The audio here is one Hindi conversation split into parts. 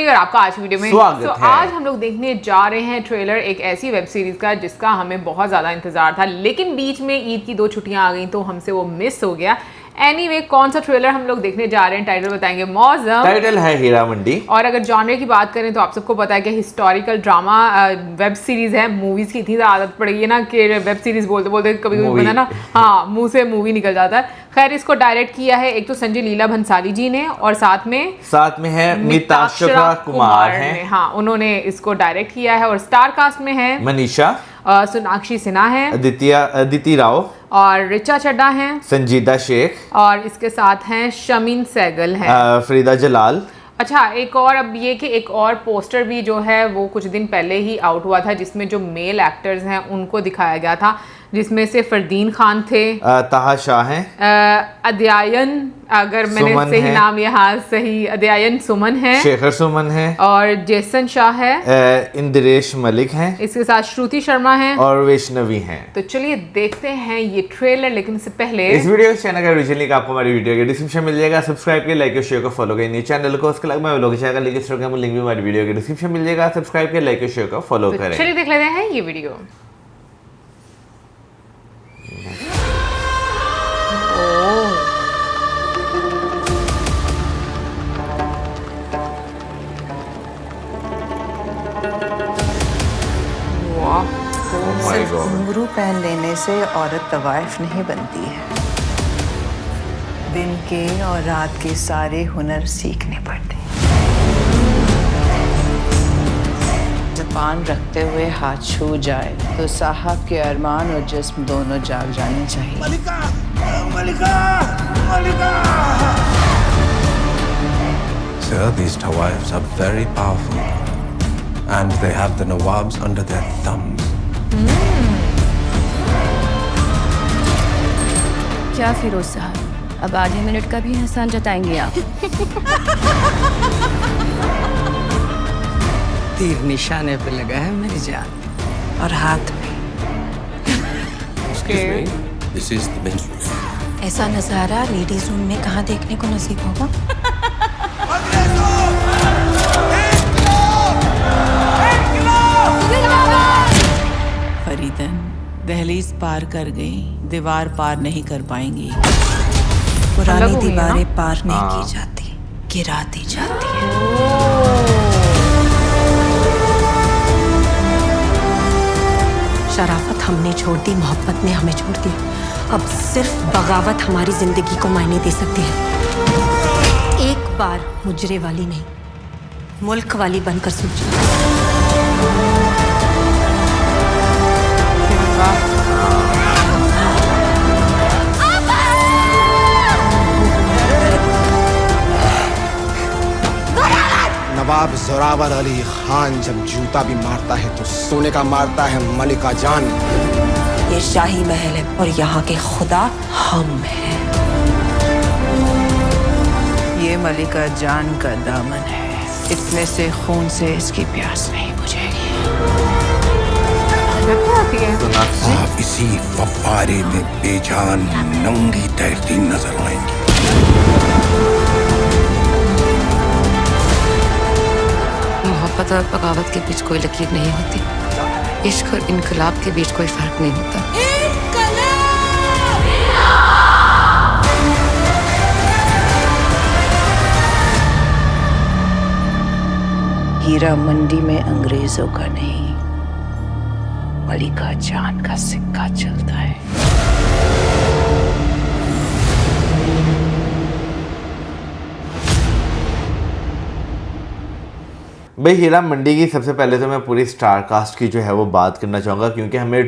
और आपका आज की वीडियो में स्वागत है। आज हम लोग देखने जा रहे हैं ट्रेलर एक ऐसी वेब सीरीज का जिसका हमें बहुत ज़्यादा इंतजार था, लेकिन बीच में ईद की 2 छुट्टियां आ गई तो हमसे वो मिस हो गया। एनीवे, कौन सा ट्रेलर हम लोग देखने जा रहे हैं, टाइटल बताएंगे मौसम। टाइटल है हीरा मंडी। और अगर जॉनर की बात करें तो आप सबको पता है कि हिस्टोरिकल ड्रामा वेब सीरीज है। मूवीज की इतनी आदत पड़ गई है ना कि वेब सीरीज बोलते बोलते कभी कभी बना ना, हाँ, मुंह से मूवी निकल जाता है। खैर, इसको डायरेक्ट किया है एक तो संजय लीला भंसाली जी ने और साथ में है मिताक्षरा कुमार हैं। हाँ, उन्होंने इसको डायरेक्ट किया है। और स्टार कास्ट में है मनीषा, सोनाक्षी सिन्हा है, अदिति राव और रिचा चड्ढा हैं, संजीदा शेख और इसके साथ हैं शमीन सहगल हैं, फरीदा जलाल। अच्छा, एक और अब ये कि एक और पोस्टर भी जो है वो कुछ दिन पहले ही आउट हुआ था जिसमें जो मेल एक्टर्स हैं उनको दिखाया गया था, जिसमें से फरदीन खान थे, ताहा शाह हैं, अध्यायन, अगर मैंने सही नाम लिया, हाँ सही, अध्यायन सुमन है, शेखर सुमन है, और जेसन शाह है, इंद्रेश मलिक हैं, इसके साथ श्रुति शर्मा है और वैष्णवी हैं। तो चलिए देखते हैं ये ट्रेलर, लेकिन इससे पहले इस वीडियो के चैनल का ओरिजिनल लिंक आपको हमारी वीडियो के डिस्क्रिप्शन मिल जाएगा। सब्सक्राइब करिए, लाइक और शेयर को फॉलो करिए चैनल को। उसके अलावा मैं लोग चैनल का लिंक भी हमारी वीडियो के डिस्क्रिप्शन मिल जाएगा। सब्सक्राइब करिए, लाइक और शेयर को फॉलो करें। चलिए देख लेते हैं ये वीडियो। सिर्फ घुंघरू पहन लेने से औरत तवाइफ नहीं बनती है, दिन के और रात के सारे हुनर सीखने पड़ते हैं। जबान रखते हुए हाथ छू जाए तो साहब के अरमान और जिस्म दोनों जाग जाने चाहिए। मलिका, मलिका, मलिका। Sir, these Tawaifs are very powerful, and they have the Nawabs under their thumbs. क्या फिरोज साहब, अब आधे मिनट का भी एहसान जताएंगे आप? तीर निशाने पे लगा है मेरी जान, और हाथ में। This is the men's room. ऐसा नजारा लेडीज रूम में कहाँ देखने को नसीब होगा? फरीदन दहलीज पार कर गई, दीवार पार नहीं कर पाएंगी। पुरानी दीवारें पार नहीं की जाती, गिरा दी जाती है। शराफत हमने छोड़ दी, मोहब्बत ने हमें छोड़ दी। अब सिर्फ बगावत हमारी जिंदगी को मायने दे सकती है। एक बार मुजरे वाली नहीं, मुल्क वाली बनकर सोचो। नवाब जोरावर अली खान जब जूता भी मारता है तो सोने का मारता है मलिका जान। ये शाही महल है और यहाँ के खुदा हम हैं। ये मलिका जान का दामन है, इतने से खून से इसकी प्यास नहीं बुझेगी। आप इसी फव्वारे में बेजान नंगी तैरती नजर आएंगी। मोहब्बत और बगावत के बीच कोई लकीर नहीं होती, इश्क और इनकलाब के बीच कोई फर्क नहीं होता। हीरा मंडी में अंग्रेजों का नहीं, मलिका जान का सिक्का चलता है। भाई, हीरा मंडी की सबसे पहले तो मैं पूरी स्टार कास्ट की जो है वो बात करना चाहूँगा, क्योंकि हमें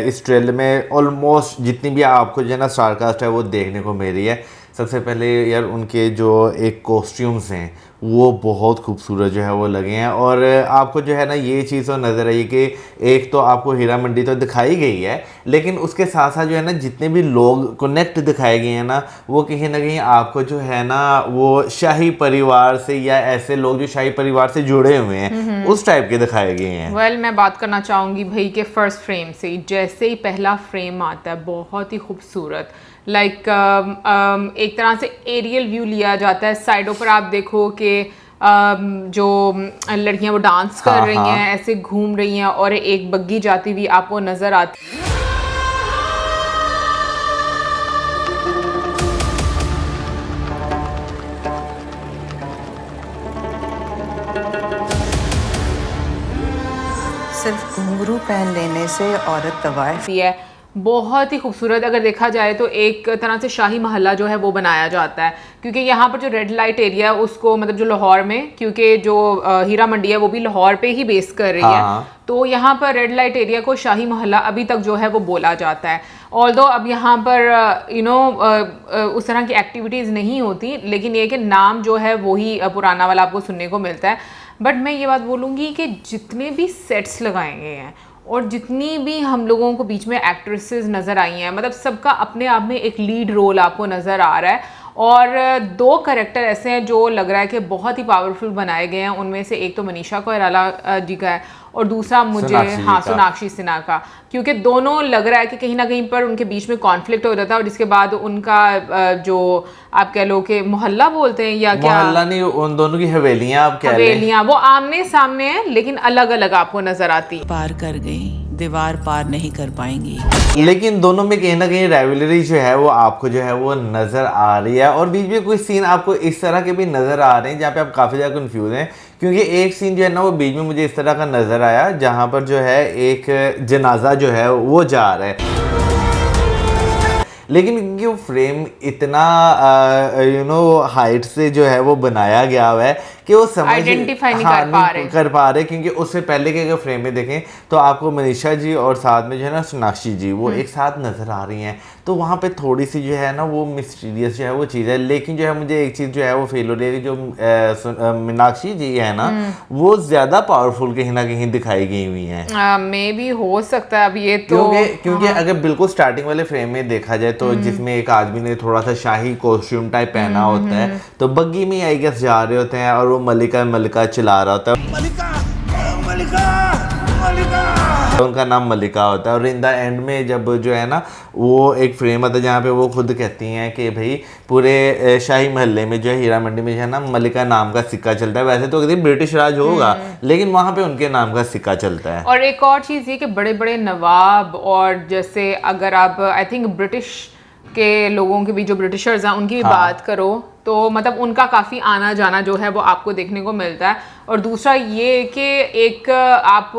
इस ट्रेलर में ऑलमोस्ट जितनी भी आपको जो है ना स्टार कास्ट है वो देखने को मिल रही है। सबसे पहले यार उनके जो एक कॉस्ट्यूम्स हैं वो बहुत खूबसूरत जो है वो लगे हैं। और आपको जो है ना ये चीज़ तो नज़र आई कि एक तो आपको हीरा मंडी तो दिखाई गई है, लेकिन उसके साथ साथ जो है ना जितने भी लोग कनेक्ट दिखाए गए हैं ना वो कहीं ना कहीं आपको जो है ना वो शाही परिवार से या ऐसे लोग जो शाही परिवार से जुड़े हुए हैं उस टाइप के दिखाए गए हैं। वेल, मैं बात करना चाहूँगी भाई के फर्स्ट फ्रेम से। जैसे ही पहला फ्रेम आता है बहुत ही खूबसूरत, लाइक एक तरह से एरियल व्यू लिया जाता है। साइडों पर आप देखो कि जो लड़कियां वो डांस कर हाँ, रही हाँ। हैं, ऐसे घूम रही हैं और एक बग्गी जाती हुई आपको नजर आती है। सिर्फ घुंघरू पहन लेने से औरत तवाइफ है बहुत ही खूबसूरत। अगर देखा जाए तो एक तरह से शाही महल्ला जो है वो बनाया जाता है, क्योंकि यहाँ पर जो रेड लाइट एरिया है उसको मतलब जो लाहौर में, क्योंकि जो हीरा मंडी है वो भी लाहौर पे ही बेस कर रही हाँ। है, तो यहाँ पर रेड लाइट एरिया को शाही महल्ला अभी तक जो है वो बोला जाता है। ऑल्दो अब यहाँ पर उस तरह की एक्टिविटीज़ नहीं होती, लेकिन ये कि नाम जो है वही पुराना वाला आपको सुनने को मिलता है। बट मैं ये बात बोलूँगी कि जितने भी सेट्स लगाए गए हैं और जितनी भी हम लोगों को बीच में एक्ट्रेसेस नज़र आई हैं, मतलब सबका अपने आप में एक लीड रोल आपको नज़र आ रहा है। और 2 कैरेक्टर ऐसे हैं जो लग रहा है कि बहुत ही पावरफुल बनाए गए हैं। उनमें से एक तो मनीषा कोइराला जी का है और दूसरा मुझे सोनाक्षी सिन्हा का, क्योंकि दोनों लग रहा है कि कहीं ना कहीं पर उनके बीच में कॉन्फ्लिक्ट हो रहा था और जिसके बाद उनका जो आप कह लो कि मोहल्ला बोलते हैं या क्या, मोहल्ला नहीं, उन दोनों की हवेलियां आप कह लें, हवेलियां वो आमने सामने हैं लेकिन अलग अलग आपको नजर आती। पार कर गई, दीवार पार नहीं कर पाएंगी। लेकिन दोनों में कहीं ना कहीं राइवलरी जो है वो आपको जो है वो नज़र आ रही है। और बीच में कुछ सीन आपको इस तरह के भी नज़र आ रहे हैं जहाँ पे आप काफ़ी ज़्यादा कंफ्यूज हैं, क्योंकि एक सीन जो है ना वो बीच में मुझे इस तरह का नज़र आया जहाँ पर जो है एक जनाजा जो है वो जा रहा है, लेकिन क्योंकि वो फ्रेम इतना हाइट से जो है वो बनाया गया हुआ है कि वो समझ आइडेंटिफाई नहीं कर पा रहे, क्योंकि उससे पहले के अगर फ्रेम में देखें तो आपको मनीषा जी और साथ में जो है ना सोनाक्षी जी वो एक साथ नज़र आ रही हैं, तो वहाँ पे थोड़ी सी जो है ना वो मिस्टीरियस जो है वो चीज़ है। लेकिन जो है मुझे एक चीज़ जो है वो फील हो रही है, जो मीनाक्षी जी है ना वो ज़्यादा पावरफुल कहीं ना कहीं दिखाई गई हुई हैं। मे भी हो सकता है, अब ये तो क्योंकि अगर बिल्कुल स्टार्टिंग वाले फ्रेम में देखा जाए तो जिसमें एक आदमी ने थोड़ा सा शाही कॉस्ट्यूम टाइप पहना होता है, तो बग्गी में आई गेस जा रहे होते हैं और वो मलिका चिल्ला रहा होता है, उनका नाम मलिका होता है। और इन द एंड में जब जो है ना वो एक फ्रेम आता है जहाँ पे वो खुद कहती हैं कि भाई पूरे शाही महल्ले में जो है हीरा मंडी में जो है ना मलिका नाम का सिक्का चलता है। वैसे तो कभी ब्रिटिश राज होगा लेकिन वहाँ पे उनके नाम का सिक्का चलता है। और एक और चीज़ ये कि बड़े बड़े नवाब और जैसे अगर आप आई थिंक ब्रिटिश के लोगों के भी जो ब्रिटिशर्स हैं उनकी भी बात करो तो मतलब उनका काफ़ी आना जाना जो है वो आपको देखने को मिलता है। और दूसरा ये कि एक आप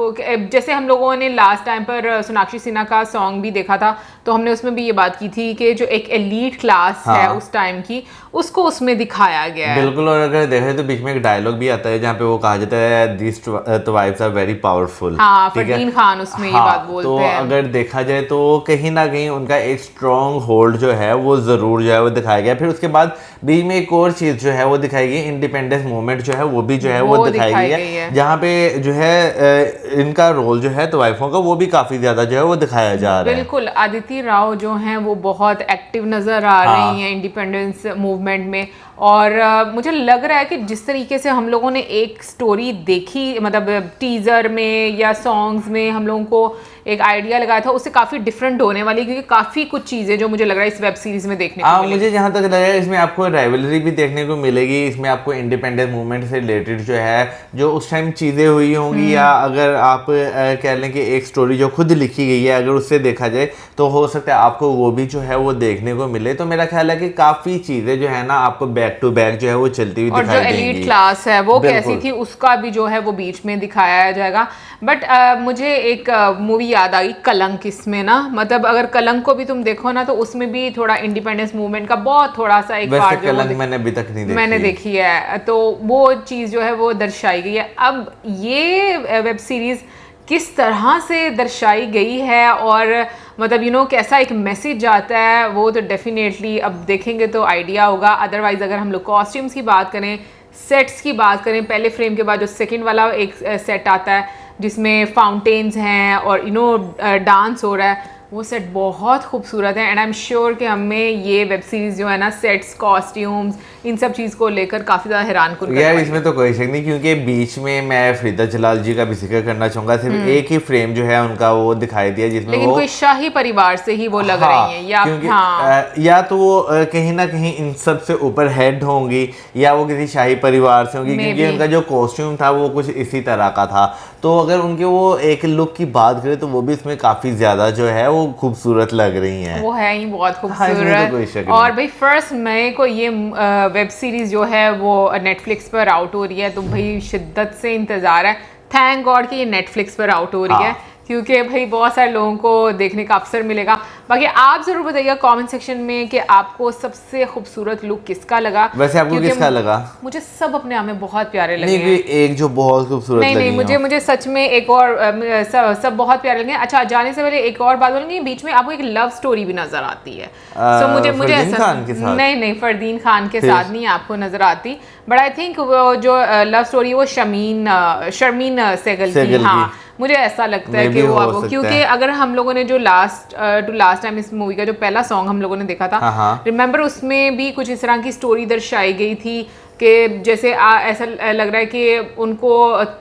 जैसे हम लोगों ने लास्ट टाइम पर सोनाक्षी सिन्हा का सॉन्ग भी देखा था, तो हमने उसमें भी ये बात की थी कि जो एक एलीट क्लास है उस टाइम की उसको उसमें दिखाया गया है। बिल्कुल। और अगर देखें तो बीच में एक डायलॉग भी आता है जहाँ पे वो कहा जाता है दीस वाइफ्स आर वेरी पावरफुल। हाँ, फरदीन खान उसमें ये बात बोलते तो हैं। अगर देखा जाए तो कहीं ना कहीं उनका एक स्ट्रॉन्ग होल्ड जो है वो जरूर जो है वो दिखाया गया। फिर उसके बाद बीच में एक और चीज जो है वो दिखाई गई, इंडिपेंडेंस मूवमेंट जो है वो भी जो है वो दिखाई गई है, जहाँ पे जो है इनका रोल जो है तो वाइफों का वो भी काफी ज्यादा जो है वो दिखाया जा रहा है। बिल्कुल, आदिति राव जो हैं वो बहुत एक्टिव नजर आ रही हैं इंडिपेंडेंस मूवमेंट में। और मुझे लग रहा है कि जिस तरीके से हम लोगों ने एक स्टोरी देखी, मतलब टीजर में या सॉन्ग्स में हम लोगों को एक आइडिया लगाया था, उससे काफ़ी डिफरेंट होने वाली, क्योंकि काफ़ी कुछ चीज़ें जो मुझे लग रहा है इस वेब सीरीज़ में देखने को मिलेगी। मुझे जहाँ तक लगा है इसमें आपको राइवलरी भी देखने को मिलेगी, इसमें आपको इंडिपेंडेंस मूवमेंट से रिलेटेड जो है जो उस टाइम चीज़ें हुई होंगी, या अगर आप कह लें कि एक स्टोरी जो खुद लिखी गई है अगर उससे देखा जाए तो हो सकता है आपको वो भी जो है वो देखने को मिले। तो मेरा ख्याल है कि काफ़ी चीज़ें जो है ना आपको बैक टू बैक जो है वो चलती हुई दिखाई देंगी। और जो एलीट क्लास है वो कैसी थी उसका भी जो है वो बीच में दिखाया जाएगा। बट मुझे एक मूवी याद आ गई, कलंक। इसमें ना मतलब अगर कलंक को भी तुम देखो ना तो उसमें भी थोड़ा इंडिपेंडेंस मूवमेंट का बहुत थोड़ा सा एक पार्ट जो कलंक मैंने अभी तक नहीं देखी। मैंने देखी है, तो वो चीज़ जो है वो दर्शाई गई है। अब ये वेब सीरीज़ किस तरह से दर्शाई गई है और मतलब कैसा एक मैसेज जाता है वो तो डेफिनेटली अब देखेंगे तो आइडिया होगा। अदरवाइज अगर हम लोग कॉस्ट्यूम्स की बात करें, सेट्स की बात करें, पहले फ्रेम के बाद जो सेकंड वाला एक सेट आता है जिसमें फाउंटेन्स हैं और डांस हो रहा है, वो सेट बहुत खूबसूरत है। एंड आई एम श्योर कि हमें ये वेब सीरीज़ जो है ना सेट्स, कॉस्ट्यूम्स, इन सब चीज़ को लेकर काफ़ी ज़्यादा हैरानकुन यार इसमें तो कोई शक नहीं, क्योंकि बीच में मैं फरीदा जलाल जी का भी जिक्र करना चाहूंगा। सिर्फ एक ही फ्रेम जो है उनका वो दिखाई दिया जिसमें लेकिन वो कोई शाही परिवार से ही वो लग रही हैं, या क्योंकि हाँ या तो वो कहीं ना कहीं इन सब से ऊपर हेड होंगी, या वो किसी शाही परिवार से होंगी, क्योंकि उनका जो कॉस्ट्यूम था वो कुछ इसी तरह का था। तो अगर उनके वो एक लुक की बात करें तो वो भी इसमें काफी ज्यादा जो है वो खूबसूरत लग रही हैं। वो है ही बहुत हाँ, इसमें तो कोई शक खूबसूरत। नहीं। और भाई 1 मई को ये वेब सीरीज जो है वो नेटफ्लिक्स पर आउट हो रही है, तो भाई शिद्दत से इंतजार है। थैंक गॉड कि ये नेटफ्लिक्स पर आउट हो रही है, क्योंकि भाई बहुत सारे लोगों को देखने का अवसर मिलेगा। बाकी आप जरूर बताइएगा कमेंट सेक्शन में कि आपको सबसे खूबसूरत लुक किसका लगा। वैसे आपको किसका लगा? मुझे सब अपने आप में बहुत प्यारे लगे नहीं, एक जो बहुत खूबसूरत नहीं लगी नहीं, मुझे सच में एक और सब बहुत प्यारे लगे। अच्छा, जाने से पहले एक और बात बोलेंगे, बीच में आपको एक लव स्टोरी भी नजर आती है। सो मुझे फरदीन ऐसा खान के साथ? नहीं, फरदीन खान के साथ नहीं आपको नजर आती, बट आई थिंक वो जो लव स्टोरी वो शर्मीन सहगल की। हाँ, मुझे ऐसा लगता है कि वो आपको, क्योंकि अगर हम लोगों ने जो लास्ट टाइम इस मूवी का जो पहला सॉन्ग हम लोगों ने देखा था, रिमेंबर उसमें भी कुछ इस तरह की स्टोरी दर्शाई गई थी कि जैसे ऐसा लग रहा है कि उनको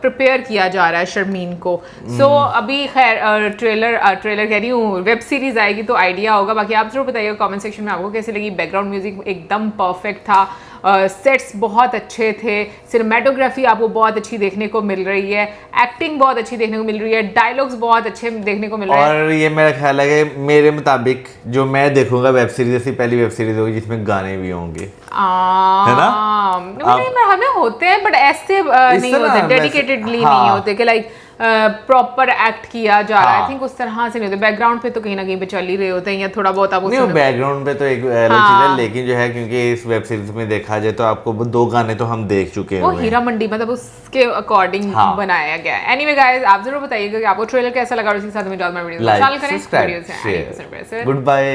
प्रिपेयर किया जा रहा है शर्मीन को। सो अभी खैर ट्रेलर कह रही हूँ, वेब सीरीज आएगी तो आइडिया होगा। बाकी आप जरूर बताइएगा कमेंट सेक्शन में आपको कैसी लगी। बैकग्राउंड म्यूजिक एकदम परफेक्ट था, सेट्स बहुत अच्छे थे, सिनेमेटोग्राफी आपको बहुत अच्छी देखने को मिल रही है, एक्टिंग बहुत अच्छी देखने को मिल रही है, डायलॉग्स बहुत अच्छे देखने को मिल रहे हैं। और ये मेरा ख्याल है कि मेरे मुताबिक जो मैं देखूंगा वेब सीरीज, ऐसी पहली वेब सीरीज होगी जिसमें गाने भी होंगे, है ना? हमें होते हैं बट ऐसे नहीं होते, डेडिकेटेडली नहीं होते कि लाइक प्रॉपर एक्ट किया जा रहा है। आई थिंक उस तरह से नहीं होते। बैकग्राउंड पे तो कहीं ना कहीं पे चल ही रहे होते हैं, या थोड़ा बहुत आप नहीं, बैकग्राउंड पे तो एक अलग चीज है, लेकिन जो है क्योंकि इस वेब सीरीज में देखा जाए तो आपको 2 गाने तो हम देख चुके हैं, वो हीरा मंडी मतलब उसके अकॉर्डिंग बनाया गया है। एनीवे गाइस, आप जरूर बताइएगा कि आपको ट्रेलर कैसा लगा और इसी के साथ में video like, subscribe, share. Good bye.